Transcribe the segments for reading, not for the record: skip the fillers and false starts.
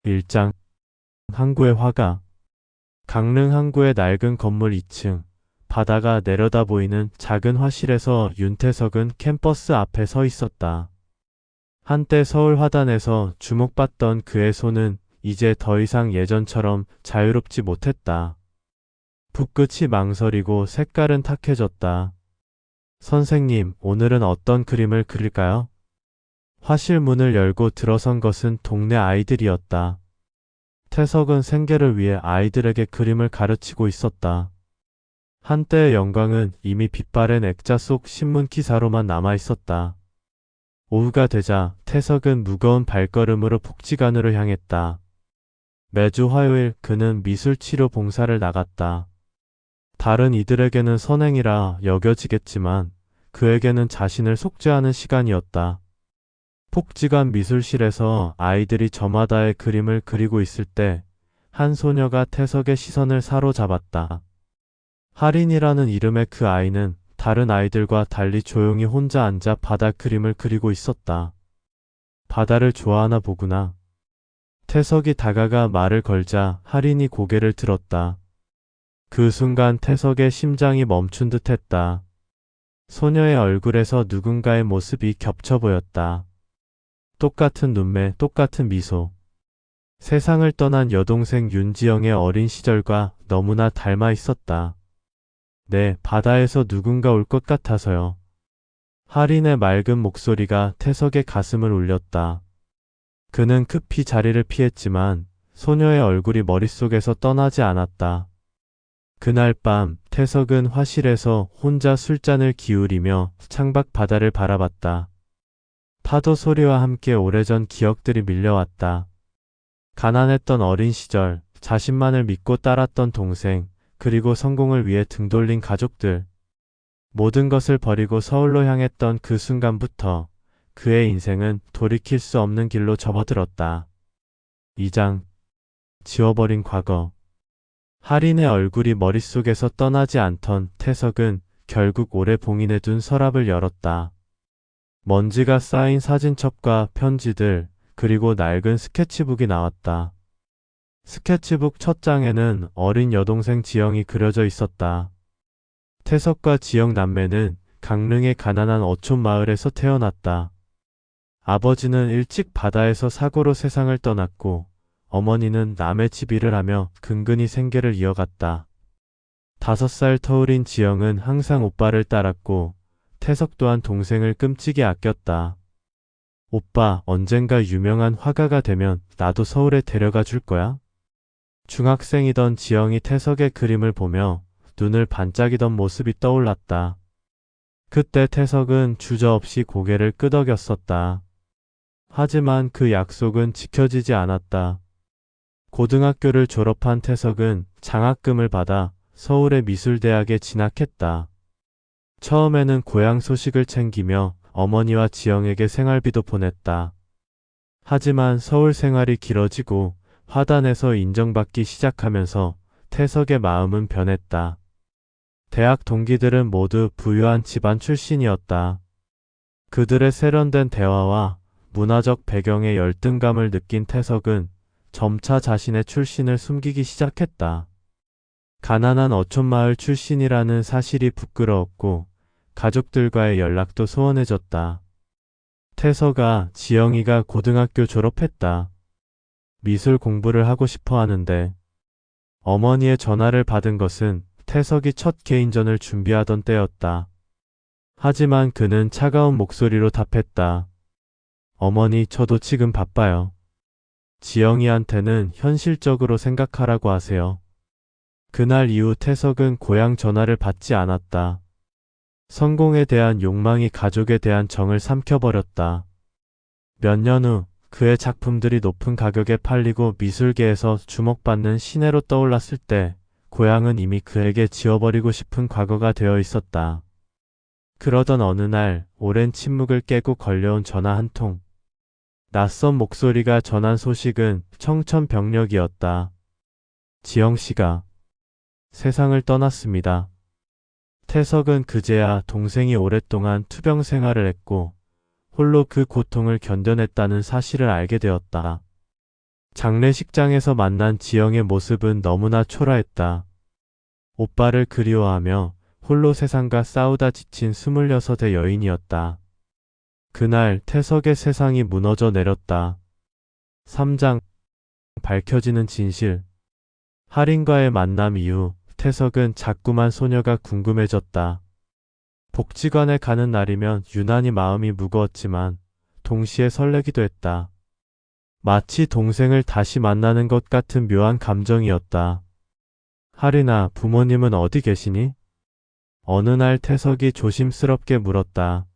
1장 항구의 화가. 강릉 항구의 낡은 건물 2층, 바다가 내려다 보이는 작은 화실에서 윤태석은 캠퍼스 앞에 서 있었다. 한때 서울 화단에서 주목받던 그의 손은 이제 더 이상 예전처럼 자유롭지 못했다. 붓끝이 망설이고 색깔은 탁해졌다. 선생님, 오늘은 어떤 그림을 그릴까요? 화실 문을 열고 들어선 것은 동네 아이들이었다. 태석은 생계를 위해 아이들에게 그림을 가르치고 있었다. 한때의 영광은 이미 빛바랜 액자 속 신문 기사로만 남아 있었다. 오후가 되자 태석은 무거운 발걸음으로 복지관으로 향했다. 매주 화요일 그는 미술치료 봉사를 나갔다. 다른 이들에게는 선행이라 여겨지겠지만 그에게는 자신을 속죄하는 시간이었다. 복지관 미술실에서 아이들이 저마다의 그림을 그리고 있을 때 한 소녀가 태석의 시선을 사로잡았다. 할인이라는 이름의 그 아이는 다른 아이들과 달리 조용히 혼자 앉아 바다 그림을 그리고 있었다. 바다를 좋아하나 보구나. 태석이 다가가 말을 걸자 할인이 고개를 들었다. 그 순간 태석의 심장이 멈춘 듯 했다. 소녀의 얼굴에서 누군가의 모습이 겹쳐 보였다. 똑같은 눈매, 똑같은 미소. 세상을 떠난 여동생 윤지영의 어린 시절과 너무나 닮아 있었다. 네, 바다에서 누군가 올 것 같아서요. 할인의 맑은 목소리가 태석의 가슴을 울렸다. 그는 급히 자리를 피했지만 소녀의 얼굴이 머릿속에서 떠나지 않았다. 그날 밤 태석은 화실에서 혼자 술잔을 기울이며 창밖 바다를 바라봤다. 파도 소리와 함께 오래전 기억들이 밀려왔다. 가난했던 어린 시절, 자신만을 믿고 따랐던 동생, 그리고 성공을 위해 등 돌린 가족들. 모든 것을 버리고 서울로 향했던 그 순간부터 그의 인생은 돌이킬 수 없는 길로 접어들었다. 2장. 지워버린 과거. 할인의 얼굴이 머릿속에서 떠나지 않던 태석은 결국 오래 봉인해둔 서랍을 열었다. 먼지가 쌓인 사진첩과 편지들, 그리고 낡은 스케치북이 나왔다. 스케치북 첫 장에는 어린 여동생 지영이 그려져 있었다. 태석과 지영 남매는 강릉의 가난한 어촌 마을에서 태어났다. 아버지는 일찍 바다에서 사고로 세상을 떠났고 어머니는 남의 집 일을 하며 근근히 생계를 이어갔다. 5살 터울인 지영은 항상 오빠를 따랐고 태석 또한 동생을 끔찍이 아꼈다. 오빠, 언젠가 유명한 화가가 되면 나도 서울에 데려가 줄 거야? 중학생이던 지영이 태석의 그림을 보며 눈을 반짝이던 모습이 떠올랐다. 그때 태석은 주저없이 고개를 끄덕였었다. 하지만 그 약속은 지켜지지 않았다. 고등학교를 졸업한 태석은 장학금을 받아 서울의 미술대학에 진학했다. 처음에는 고향 소식을 챙기며 어머니와 지영에게 생활비도 보냈다. 하지만 서울 생활이 길어지고 화단에서 인정받기 시작하면서 태석의 마음은 변했다. 대학 동기들은 모두 부유한 집안 출신이었다. 그들의 세련된 대화와 문화적 배경의 열등감을 느낀 태석은 점차 자신의 출신을 숨기기 시작했다. 가난한 어촌마을 출신이라는 사실이 부끄러웠고 가족들과의 연락도 소원해졌다. 태석아, 지영이가 고등학교 졸업했다. 미술 공부를 하고 싶어 하는데. 어머니의 전화를 받은 것은 태석이 첫 개인전을 준비하던 때였다. 하지만 그는 차가운 목소리로 답했다. 어머니, 저도 지금 바빠요. 지영이한테는 현실적으로 생각하라고 하세요. 그날 이후 태석은 고향 전화를 받지 않았다. 성공에 대한 욕망이 가족에 대한 정을 삼켜버렸다. 몇 년 후 그의 작품들이 높은 가격에 팔리고 미술계에서 주목받는 신예로 떠올랐을 때 고향은 이미 그에게 지워버리고 싶은 과거가 되어 있었다. 그러던 어느 날 오랜 침묵을 깨고 걸려온 전화 한 통. 낯선 목소리가 전한 소식은 청천벽력이었다. 지영씨가 세상을 떠났습니다. 태석은 그제야 동생이 오랫동안 투병 생활을 했고 홀로 그 고통을 견뎌냈다는 사실을 알게 되었다. 장례식장에서 만난 지영의 모습은 너무나 초라했다. 오빠를 그리워하며 홀로 세상과 싸우다 지친 26의 여인이었다. 그날 태석의 세상이 무너져 내렸다. 3장 밝혀지는 진실. 할인과의 만남 이후 태석은 자꾸만 소녀가 궁금해졌다. 복지관에 가는 날이면 유난히 마음이 무거웠지만 동시에 설레기도 했다. 마치 동생을 다시 만나는 것 같은 묘한 감정이었다. 할인아, 부모님은 어디 계시니? 어느 날 태석이 조심스럽게 물었다.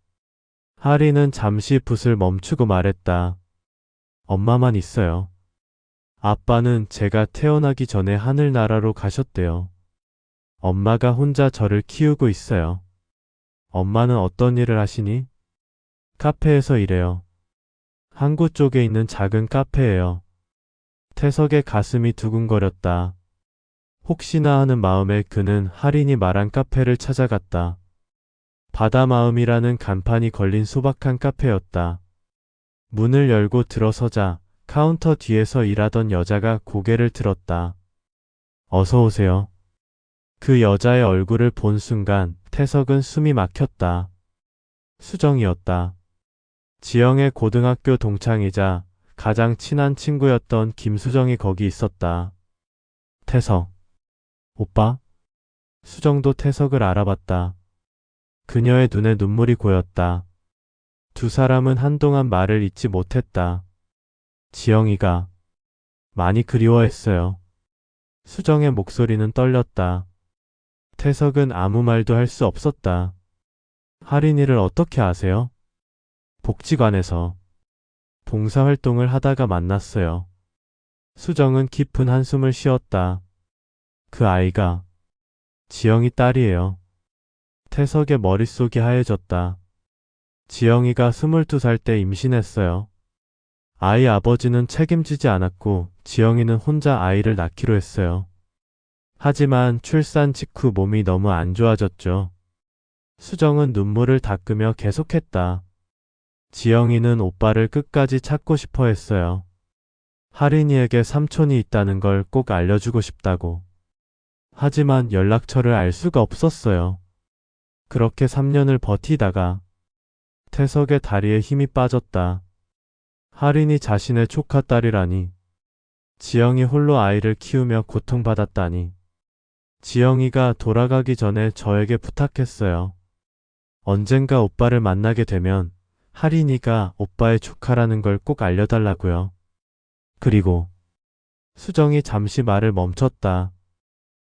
할인은 잠시 붓을 멈추고 말했다. 엄마만 있어요. 아빠는 제가 태어나기 전에 하늘나라로 가셨대요. 엄마가 혼자 저를 키우고 있어요. 엄마는 어떤 일을 하시니? 카페에서 일해요. 항구 쪽에 있는 작은 카페예요. 태석의 가슴이 두근거렸다. 혹시나 하는 마음에 그는 할인이 말한 카페를 찾아갔다. 바다마음이라는 간판이 걸린 소박한 카페였다. 문을 열고 들어서자 카운터 뒤에서 일하던 여자가 고개를 들었다. 어서 오세요. 그 여자의 얼굴을 본 순간 태석은 숨이 막혔다. 수정이었다. 지영의 고등학교 동창이자 가장 친한 친구였던 김수정이 거기 있었다. 태석. 오빠? 수정도 태석을 알아봤다. 그녀의 눈에 눈물이 고였다. 두 사람은 한동안 말을 잇지 못했다. 지영이가 많이 그리워했어요. 수정의 목소리는 떨렸다. 태석은 아무 말도 할 수 없었다. 할인이를 어떻게 아세요? 복지관에서 봉사활동을 하다가 만났어요. 수정은 깊은 한숨을 쉬었다. 그 아이가 지영이 딸이에요. 태석의 머릿속이 하얘졌다. 지영이가 22살 때 임신했어요. 아이 아버지는 책임지지 않았고 지영이는 혼자 아이를 낳기로 했어요. 하지만 출산 직후 몸이 너무 안 좋아졌죠. 수정은 눈물을 닦으며 계속했다. 지영이는 오빠를 끝까지 찾고 싶어 했어요. 할인이에게 삼촌이 있다는 걸 꼭 알려주고 싶다고. 하지만 연락처를 알 수가 없었어요. 그렇게 3년을 버티다가 태석의 다리에 힘이 빠졌다. 할인이 자신의 조카딸이라니. 지영이 홀로 아이를 키우며 고통받았다니. 지영이가 돌아가기 전에 저에게 부탁했어요. 언젠가 오빠를 만나게 되면 할인이가 오빠의 조카라는 걸 꼭 알려달라고요. 그리고 수정이 잠시 말을 멈췄다.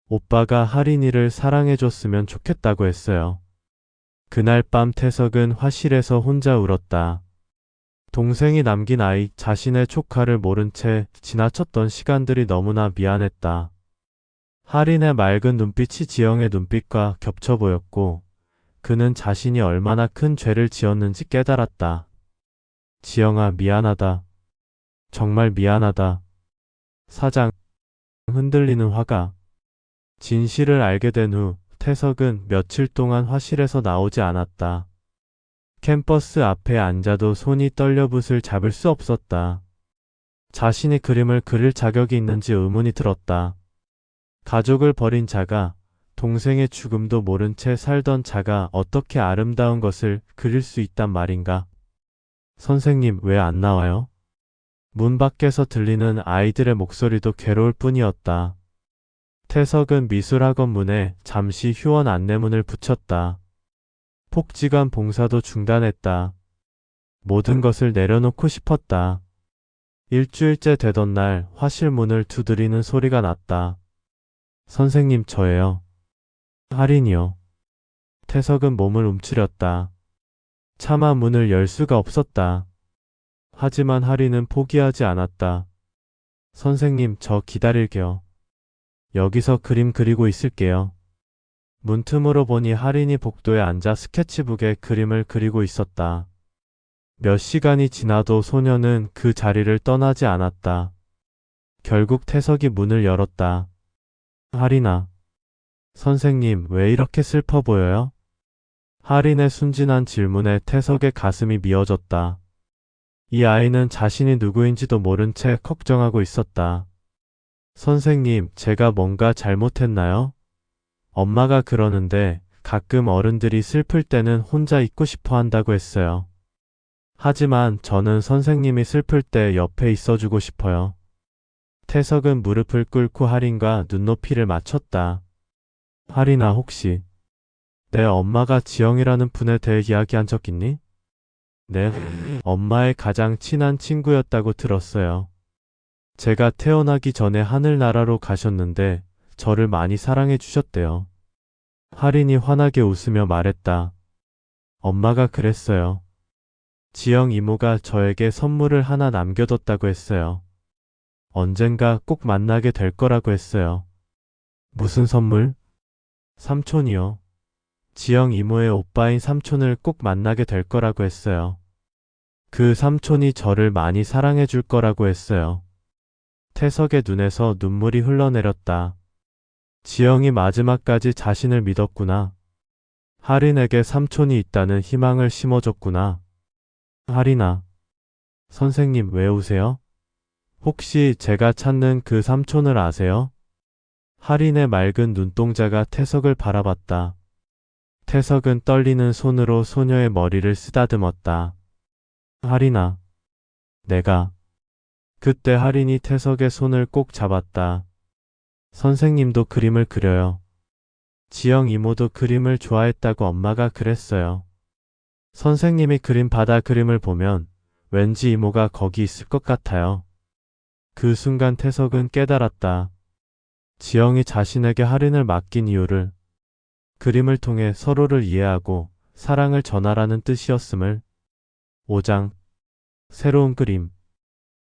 오빠가 할인이를 사랑해줬으면 좋겠다고 했어요. 그날 밤 태석은 화실에서 혼자 울었다. 동생이 남긴 아이, 자신의 조카를 모른 채 지나쳤던 시간들이 너무나 미안했다. 할인의 맑은 눈빛이 지영의 눈빛과 겹쳐 보였고 그는 자신이 얼마나 큰 죄를 지었는지 깨달았다. 지영아, 미안하다. 정말 미안하다. 4장 흔들리는 화가. 진실을 알게 된 후 태석은 며칠 동안 화실에서 나오지 않았다. 캠퍼스 앞에 앉아도 손이 떨려 붓을 잡을 수 없었다. 자신이 그림을 그릴 자격이 있는지 의문이 들었다. 가족을 버린 자가, 동생의 죽음도 모른 채 살던 자가 어떻게 아름다운 것을 그릴 수 있단 말인가? 선생님, 왜 안 나와요? 문 밖에서 들리는 아이들의 목소리도 괴로울 뿐이었다. 태석은 미술학원 문에 잠시 휴원 안내문을 붙였다. 복지관 봉사도 중단했다. 모든 것을 내려놓고 싶었다. 일주일째 되던 날 화실 문을 두드리는 소리가 났다. 선생님, 저예요. 할인이요. 태석은 몸을 움츠렸다. 차마 문을 열 수가 없었다. 하지만 할인은 포기하지 않았다. 선생님, 저 기다릴게요. 여기서 그림 그리고 있을게요. 문틈으로 보니 할인이 복도에 앉아 스케치북에 그림을 그리고 있었다. 몇 시간이 지나도 소녀는 그 자리를 떠나지 않았다. 결국 태석이 문을 열었다. 할인아. 선생님, 왜 이렇게 슬퍼 보여요? 할인의 순진한 질문에 태석의 가슴이 미어졌다. 이 아이는 자신이 누구인지도 모른 채 걱정하고 있었다. 선생님, 제가 뭔가 잘못했나요? 엄마가 그러는데 가끔 어른들이 슬플 때는 혼자 있고 싶어 한다고 했어요. 하지만 저는 선생님이 슬플 때 옆에 있어주고 싶어요. 태석은 무릎을 꿇고 할인과 눈높이를 맞췄다. 할인아, 혹시 내 엄마가 지영이라는 분에 대해 이야기한 적 있니? 네, 엄마의 가장 친한 친구였다고 들었어요. 제가 태어나기 전에 하늘나라로 가셨는데 저를 많이 사랑해 주셨대요. 할인이 환하게 웃으며 말했다. 엄마가 그랬어요. 지영 이모가 저에게 선물을 하나 남겨뒀다고 했어요. 언젠가 꼭 만나게 될 거라고 했어요. 무슨 선물? 삼촌이요. 지영 이모의 오빠인 삼촌을 꼭 만나게 될 거라고 했어요. 그 삼촌이 저를 많이 사랑해 줄 거라고 했어요. 태석의 눈에서 눈물이 흘러내렸다. 지영이 마지막까지 자신을 믿었구나. 할인에게 삼촌이 있다는 희망을 심어줬구나. 할인아, 선생님 왜 우세요? 혹시 제가 찾는 그 삼촌을 아세요? 할인의 맑은 눈동자가 태석을 바라봤다. 태석은 떨리는 손으로 소녀의 머리를 쓰다듬었다. 할인아, 내가. 그때 할인이 태석의 손을 꼭 잡았다. 선생님도 그림을 그려요. 지영 이모도 그림을 좋아했다고 엄마가 그랬어요. 선생님이 그린 바다 그림을 보면 왠지 이모가 거기 있을 것 같아요. 그 순간 태석은 깨달았다. 지영이 자신에게 할인을 맡긴 이유를 그림을 통해 서로를 이해하고 사랑을 전하라는 뜻이었음을. 5장 새로운 그림.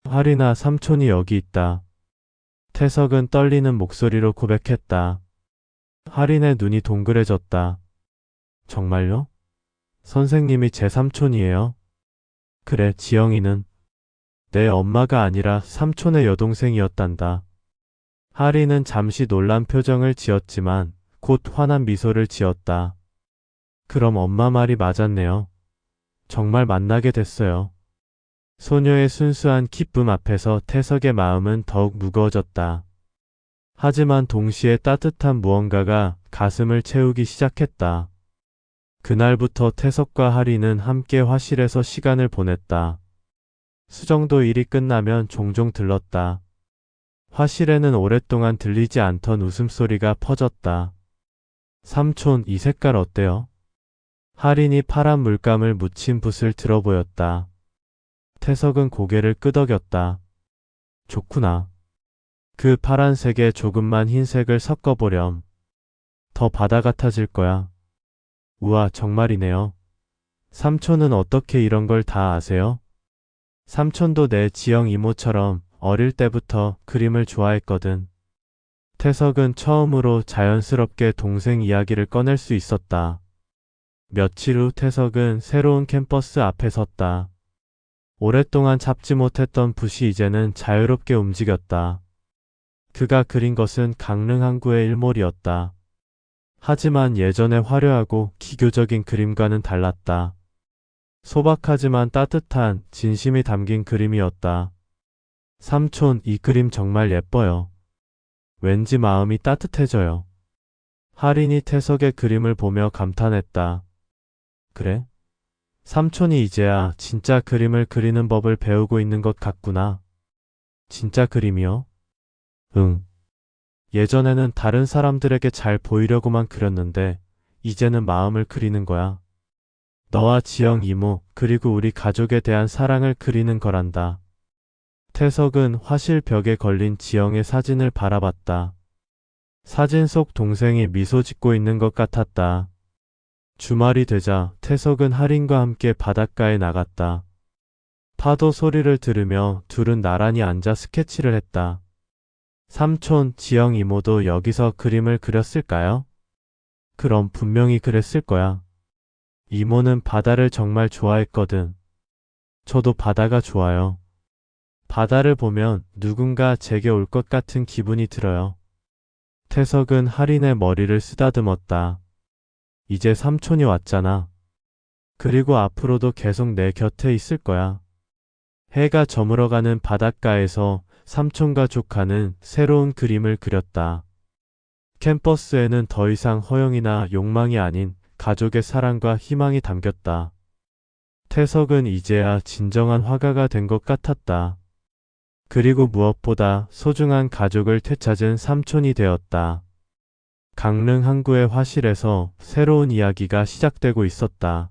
할인아, 삼촌이 여기 있다. 태석은 떨리는 목소리로 고백했다. 할인의 눈이 동그래졌다. 정말요? 선생님이 제 삼촌이에요? 그래, 지영이는 내 엄마가 아니라 삼촌의 여동생이었단다. 할인은 잠시 놀란 표정을 지었지만 곧 환한 미소를 지었다. 그럼 엄마 말이 맞았네요. 정말 만나게 됐어요. 소녀의 순수한 기쁨 앞에서 태석의 마음은 더욱 무거워졌다. 하지만 동시에 따뜻한 무언가가 가슴을 채우기 시작했다. 그날부터 태석과 할인은 함께 화실에서 시간을 보냈다. 수정도 일이 끝나면 종종 들렀다. 화실에는 오랫동안 들리지 않던 웃음소리가 퍼졌다. 삼촌, 이 색깔 어때요? 할인이 파란 물감을 묻힌 붓을 들어 보였다. 태석은 고개를 끄덕였다. 좋구나. 그 파란색에 조금만 흰색을 섞어보렴. 더 바다 같아질 거야. 우와, 정말이네요. 삼촌은 어떻게 이런 걸 다 아세요? 삼촌도 내 지영 이모처럼 어릴 때부터 그림을 좋아했거든. 태석은 처음으로 자연스럽게 동생 이야기를 꺼낼 수 있었다. 며칠 후 태석은 새로운 캠퍼스 앞에 섰다. 오랫동안 잡지 못했던 붓이 이제는 자유롭게 움직였다. 그가 그린 것은 강릉 항구의 일몰이었다. 하지만 예전의 화려하고 기교적인 그림과는 달랐다. 소박하지만 따뜻한 진심이 담긴 그림이었다. 삼촌, 이 그림 정말 예뻐요. 왠지 마음이 따뜻해져요. 할인이 태석의 그림을 보며 감탄했다. 그래? 삼촌이 이제야 진짜 그림을 그리는 법을 배우고 있는 것 같구나. 진짜 그림이요? 응. 예전에는 다른 사람들에게 잘 보이려고만 그렸는데 이제는 마음을 그리는 거야. 너와 지영 이모 그리고 우리 가족에 대한 사랑을 그리는 거란다. 태석은 화실 벽에 걸린 지영의 사진을 바라봤다. 사진 속 동생이 미소 짓고 있는 것 같았다. 주말이 되자 태석은 할인과 함께 바닷가에 나갔다. 파도 소리를 들으며 둘은 나란히 앉아 스케치를 했다. 삼촌, 지영 이모도 여기서 그림을 그렸을까요? 그럼 분명히 그랬을 거야. 이모는 바다를 정말 좋아했거든. 저도 바다가 좋아요. 바다를 보면 누군가 제게 올 것 같은 기분이 들어요. 태석은 할인의 머리를 쓰다듬었다. 이제 삼촌이 왔잖아. 그리고 앞으로도 계속 내 곁에 있을 거야. 해가 저물어가는 바닷가에서 삼촌과 조카는 새로운 그림을 그렸다. 캠퍼스에는 더 이상 허영이나 욕망이 아닌 가족의 사랑과 희망이 담겼다. 태석은 이제야 진정한 화가가 된 것 같았다. 그리고 무엇보다 소중한 가족을 되찾은 삼촌이 되었다. 강릉 항구의 화실에서 새로운 이야기가 시작되고 있었다.